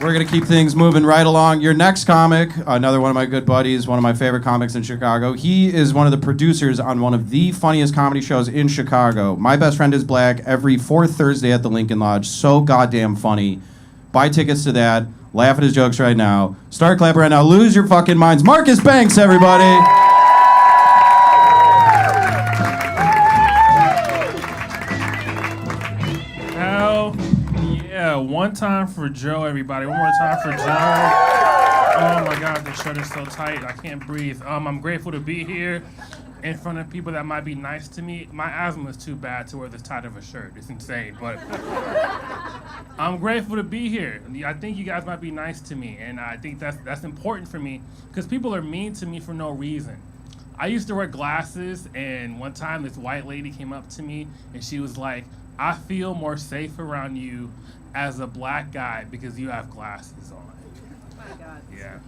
We're going to keep things moving right along. Your next comic, another one of my good buddies, one of my favorite comics in Chicago. He is one of the producers on one of the funniest comedy shows in Chicago. My Best Friend is Black, every fourth Thursday at the Lincoln Lodge. So goddamn funny. Buy tickets to that. Laugh at his jokes right now. Start clapping right now. Lose your fucking minds. Marcus Banks, everybody. One time for Joe, everybody. One more time for Joe. Oh my God, the shirt is so tight. I can't breathe. I'm grateful to be here in front of people that might be nice to me. My asthma is too bad to wear this tight of a shirt. It's insane, but I'm grateful to be here. I think you guys might be nice to me, and I think that's important for me because people are mean to me for no reason. I used to wear glasses, and one time this white lady came up to me, and she was like, I feel more safe around you as a black guy because you have glasses on. Oh my God. Yeah.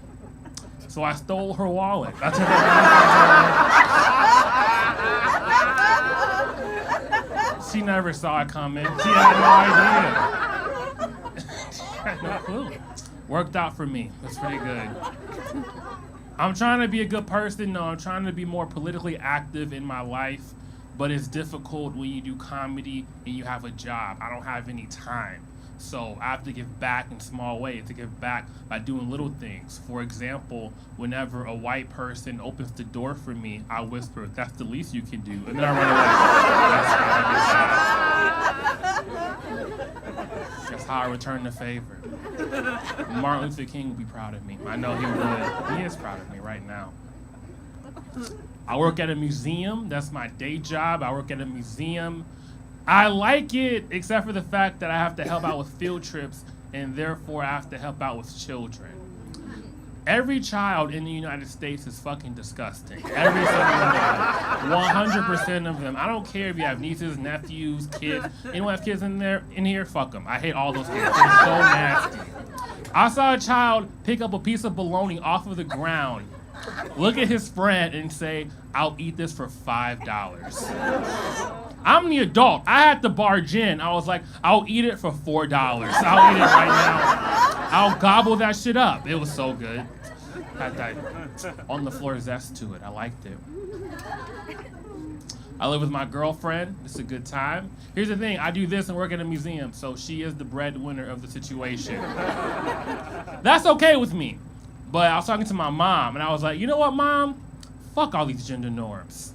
So I stole her wallet. That's what she never saw it coming. She had no idea. She had no clue. Worked out for me. That's pretty good. I'm trying to be a good person. No, I'm trying to be more politically active in my life. But it's difficult when you do comedy and you have a job. I don't have any time. So I have to give back in small ways, to give back by doing little things. For example, whenever a white person opens the door for me, I whisper, that's the least you can do. And then I run away. That's how I return the favor. Martin Luther King would be proud of me. I know he would. He is proud of me right now. I work at a museum. That's my day job. I work at a museum. I like it, except for the fact that I have to help out with field trips, and therefore I have to help out with children. Every child in the United States is fucking disgusting. Every single one. 100% of them. I don't care if you have nieces, nephews, kids. Anyone have kids in here? Fuck them. I hate all those kids. They're so nasty. I saw a child pick up a piece of bologna off of the ground, look at his friend and say, I'll eat this for $5. I'm the adult. I had to barge in. I was like, I'll eat it for $4. I'll eat it right now. I'll gobble that shit up. It was so good. Had that on the floor zest to it. I liked it. I live with my girlfriend. It's a good time. Here's the thing. I do this and work at a museum, so she is the breadwinner of the situation. That's okay with me. But I was talking to my mom, and I was like, you know what, Mom? Fuck all these gender norms.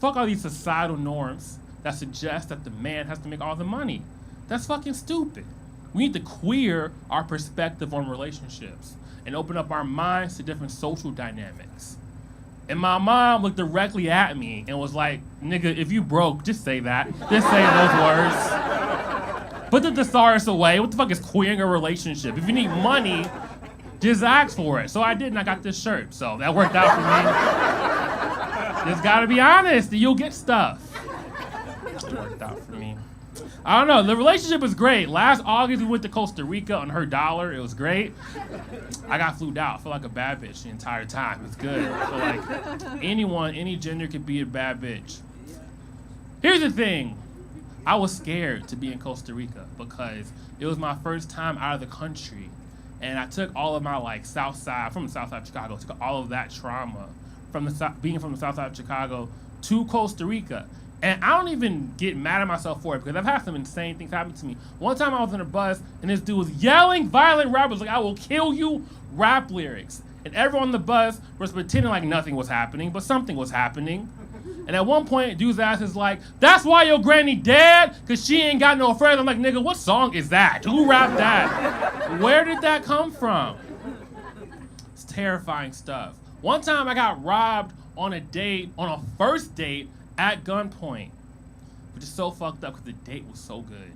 Fuck all these societal norms that suggest that the man has to make all the money. That's fucking stupid. We need to queer our perspective on relationships and open up our minds to different social dynamics. And my mom looked directly at me and was like, nigga, if you broke, just say that. Just say those words. Put the thesaurus away. What the fuck is queering a relationship? If you need money, just ask for it. So I did, and I got this shirt. So that worked out for me. Just gotta be honest, and you'll get stuff. It worked out for me. I don't know, the relationship was great. Last August, we went to Costa Rica on her dollar. It was great. I got flued out. I feel like a bad bitch the entire time. It's good. I feel like anyone, any gender could be a bad bitch. Here's the thing. I was scared to be in Costa Rica because it was my first time out of the country. And I took all of my south side, from the south side of Chicago, took all of that trauma from being from the south side of Chicago to Costa Rica. And I don't even get mad at myself for it because I've had some insane things happen to me. One time I was in a bus and this dude was yelling violent rappers like, I will kill you, rap lyrics. And everyone on the bus was pretending like nothing was happening, but something was happening. And at one point, dude's ass is like, that's why your granny dead? Because she ain't got no friends. I'm like, nigga, what song is that? Who rapped that? Where did that come from? It's terrifying stuff. One time I got robbed on a first date at gunpoint, which is so fucked up because the date was so good.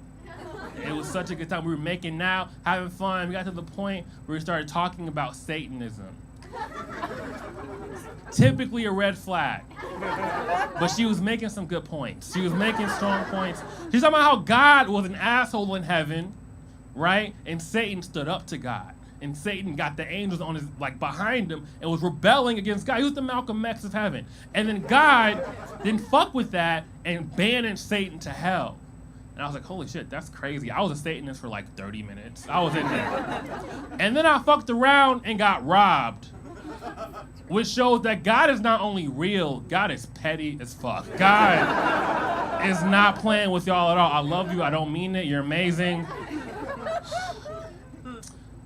It was such a good time. We were making out, having fun. We got to the point where we started talking about Satanism. Typically a red flag. But she was making some good points. She was making strong points. She's talking about how God was an asshole in heaven, right? And Satan stood up to God. And Satan got the angels on his behind him and was rebelling against God. He was the Malcolm X of heaven. And then God didn't fuck with that and banished Satan to hell. And I was like, holy shit, that's crazy. I was a Satanist for like 30 minutes. I was in there. And then I fucked around and got robbed, which shows that God is not only real, God is petty as fuck. God is not playing with y'all at all. I love you. I don't mean it. You're amazing.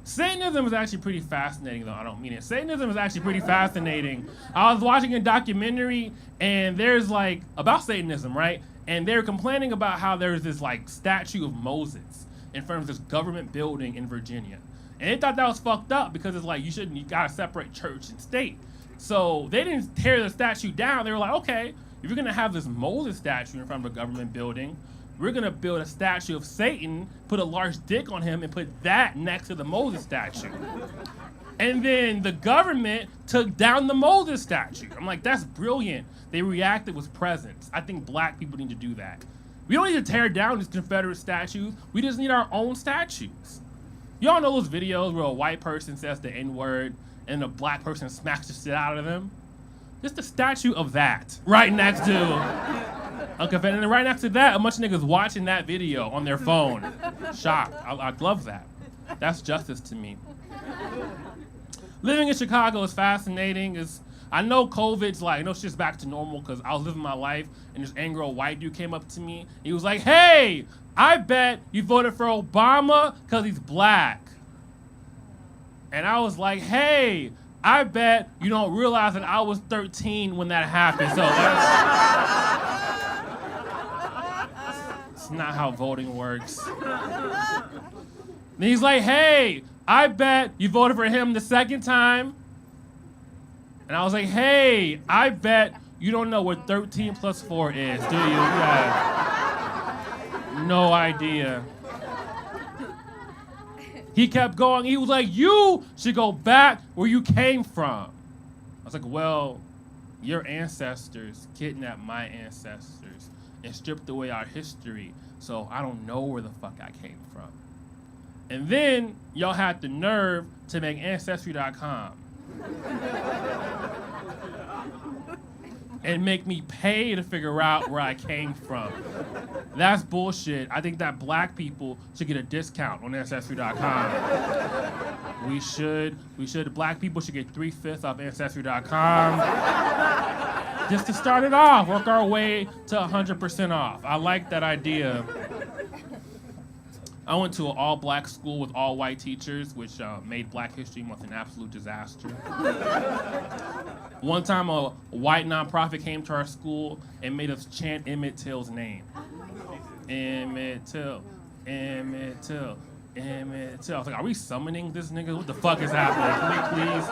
Satanism is actually pretty fascinating, though. I don't mean it. Satanism is actually pretty fascinating. I was watching a documentary, and there's like, about Satanism, right? And they were complaining about how there's this like statue of Moses in front of this government building in Virginia. And they thought that was fucked up because it's like, you gotta separate church and state. So they didn't tear the statue down. They were like, okay, if you're gonna have this Moses statue in front of a government building, we're gonna build a statue of Satan, put a large dick on him, and put that next to the Moses statue. And then the government took down the Moses statue. I'm like, that's brilliant. They reacted with presence. I think black people need to do that. We don't need to tear down these Confederate statues. We just need our own statues. Y'all know those videos where a white person says the N-word and a black person smacks the shit out of them? Just a statue of that right next to a Confederate. And then right next to that, a bunch of niggas watching that video on their phone. Shocked. I'd love that. That's justice to me. Living in Chicago is fascinating. I know COVID's like, shit's back to normal because I was living my life and this angry old white dude came up to me. He was like, hey, I bet you voted for Obama because he's black. And I was like, hey, I bet you don't realize that I was 13 when that happened. So that's not how voting works. Then he's like, hey, I bet you voted for him the second time. And I was like, hey, I bet you don't know what 13 plus 4 is, do you? You have no idea. He kept going. He was like, you should go back where you came from. I was like, well, your ancestors kidnapped my ancestors and stripped away our history, so I don't know where the fuck I came from. And then y'all had the nerve to make Ancestry.com and make me pay to figure out where I came from. That's bullshit. I think that black people should get a discount on Ancestry.com. We should. Black people should get 3/5 off Ancestry.com. Just to start it off, work our way to 100% off. I like that idea. I went to an all-black school with all-white teachers, which made Black History Month an absolute disaster. One time, a white nonprofit came to our school and made us chant Emmett Till's name. Emmett Till, Emmett Till, Emmett Till. I was like, are we summoning this nigga? What the fuck is happening? Can we please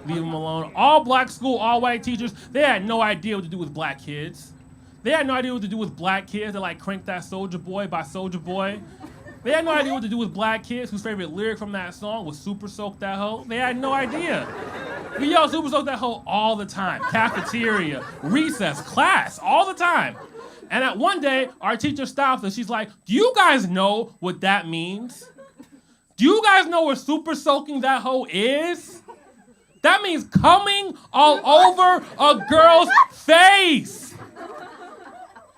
leave him alone? All-black school, all-white teachers, they had no idea what to do with black kids. They had no idea what to do with black kids that like Crank That Soulja Boy by Soulja Boy. They had no idea what to do with black kids whose favorite lyric from that song was Super Soak That Hoe. They had no idea. We yell Super Soak That Hoe all the time. Cafeteria, recess, class, all the time. And at one day, our teacher stopped us. She's like, do you guys know what that means? Do you guys know what super soaking that hoe is? That means coming all over a girl's face.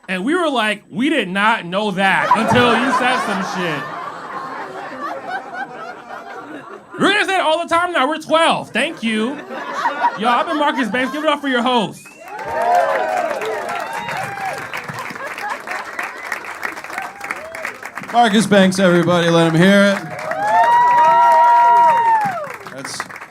And we were like, we did not know that until you said some shit. We're gonna say it all the time now. We're 12. Thank you. Yo, I've been Marcus Banks. Give it up for your host. Marcus Banks, everybody, let him hear it.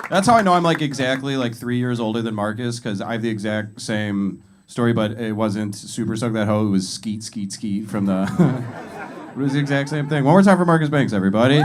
That's how I know I'm like exactly like 3 years older than Marcus, because I have the exact same story, but it wasn't Super Suck That Hoe, it was Skeet Skeet Skeet from the... It was the exact same thing. One more time for Marcus Banks, everybody.